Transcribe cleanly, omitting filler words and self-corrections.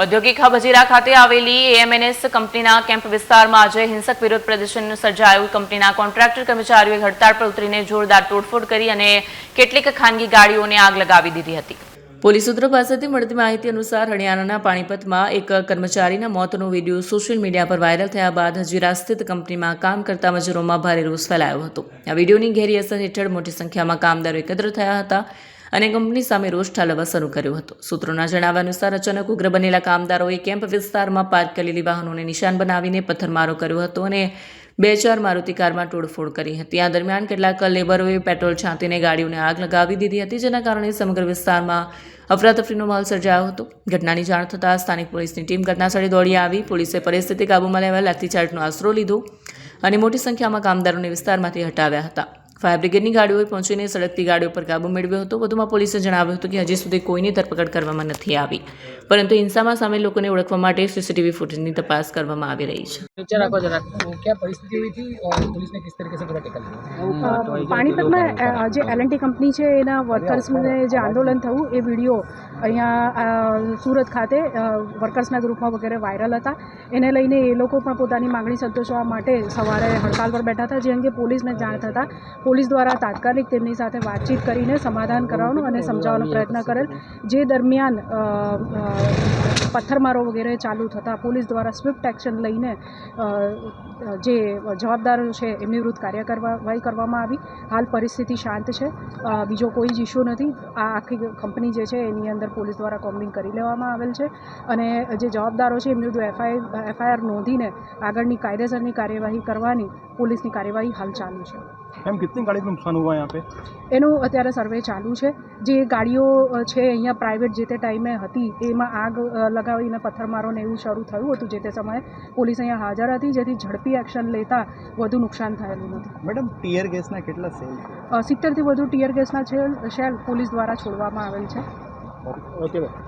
ઔદ્યોગિક હબ હજીરા ખાતે આવેલી એએમએનએસ કંપનીના કેમ્પ વિસ્તારમાં આજે હિંસક વિરોધ પ્રદર્શન સર્જાયું। કંપનીના કોન્ટ્રાક્ટર કર્મચારીઓએ હડતાળ પર ઉતરીને જોરદાર તોડફોડ કરી અને કેટલીક ખાનગી ગાડીઓને આગ લગાવી દીધી હતી। પોલીસ સૂત્રો પાસેથી મળતી માહિતી અનુસાર હરિયાણાના પાણીપતમાં એક કર્મચારીના મોતનો વિડીયો સોશિયલ મીડિયા પર વાયરલ થયા બાદ હજીરા સ્થિત કંપનીમાં કામ કરતા મજૂરોમાં ભારે રોષ ફેલાયો હતો। આ વિડીયોની ઘેરી અસર હેઠળ મોટી સંખ્યામાં કામદારો એકત્ર થયા હતા અને કંપની સામે રોષ ઠાલવવા શરૂ કર્યો હતો। સૂત્રોના જણાવ્યા અનુસાર અચાનક ઉગ્ર બનેલા કામદારોએ કેમ્પ વિસ્તારમાં પાર્ક કરેલી વાહનોને નિશાન બનાવીને પથ્થરમારો કર્યો હતો અને 2-4 મારુતિ કારમાં તોડફોડ કરી હતી। આ દરમિયાન કેટલાક લેબરોએ પેટ્રોલ છાંટીને ગાડીઓને આગ લગાવી દીધી હતી, જેના કારણે સમગ્ર વિસ્તારમાં અફરાતફરીનો માહોલ સર્જાયો હતો। ઘટનાની જાણ થતાં સ્થાનિક પોલીસની ટીમ ઘટનાસ્થળે દોડી આવી। પોલીસે પરિસ્થિતિ કાબૂમાં લેવા લાઠીચાર્જનો આશરો લીધો અને મોટી સંખ્યામાં કામદારોને વિસ્તારમાંથી હટાવ્યા હતા। ફાયર બ્રિગેડની ગાડીઓએ પહોંચીને સળગતી ગાડીઓ પર કાબૂ મેળવ્યો હતો। વધુમાં પોલીસે જણાવ્યું હતું કે હજી સુધી કોઈની ધરપકડ કરવામાં નથી આવી, પરંતુ હિંસામાં સામેલ લોકોને ઓળખવા માટે સીસીટીવી ફૂટેજની તપાસ કરવામાં આવી રહી છે। क्या परिस्थिति हुई थी और पुलिस ने किस तरीके से पूरा टेकल किया? પાણીપતમાં જે એલએનટી કંપની છે એના વર્કર્સને જે આંદોલન થયું એ વિડીયો અહીંયા સુરત ખાતે વર્કર્સના ગ્રુપમાં વગેરે વાયરલ હતા। એને લઈને એ લોકો પણ પોતાની માગણી સંતોષવા માટે સવારે હડતાલ પર બેઠા હતા, જે અંગે પોલીસને જાણ થતાં પોલીસ દ્વારા તાત્કાલિક તેમની સાથે વાતચીત કરીને સમાધાન કરવાનો અને સમજાવવાનો પ્રયત્ન કરેલ। જે દરમિયાન પથ્થરમારો વગેરે ચાલુ થતાં પોલીસ દ્વારા સ્વિફ્ટ એક્શન લઈને જે જવાબદારો છે એમની વિરુદ્ધ કાર્યવાહી કરવામાં આવી। હાલ પરિસ્થિતિ શાંત છે, બીજો કોઈ જ ઇસ્યુ નથી। આ આખી કંપની જે છે એની અંદર પોલીસ દ્વારા કોમ્બિંગ કરી લેવામાં આવેલ છે અને જે જવાબદારો છે એમની વિરુદ્ધ એફઆઈઆર નોંધીને આગળની કાયદેસરની કાર્યવાહી કરવાની પોલીસની કાર્યવાહી હાલ ચાલુ છે। मैम कितनी गाड़ी को नुकसान हुआ यहाँ पे? એનું અત્યારે સર્વે ચાલુ છે। જે ગાડીઓ છે અહીંયા પ્રાઇવેટ જે તે ટાઈમે હતી એમાં આગ લગાવીને પથ્થરમારો ને એવું શરૂ થયું હતું। જે તે સમયે પોલીસ અહીંયા હાજર હતી, જેથી ઝડપી એક્શન લેતા વધુ નુકસાન થયેલું નથી। मैडम टीयर गैस ना કેટલા સેલ 70થી વધુ ટીયર ગેસના શેલ પોલીસ દ્વારા છોડવામાં આવેલ છે। ઓકે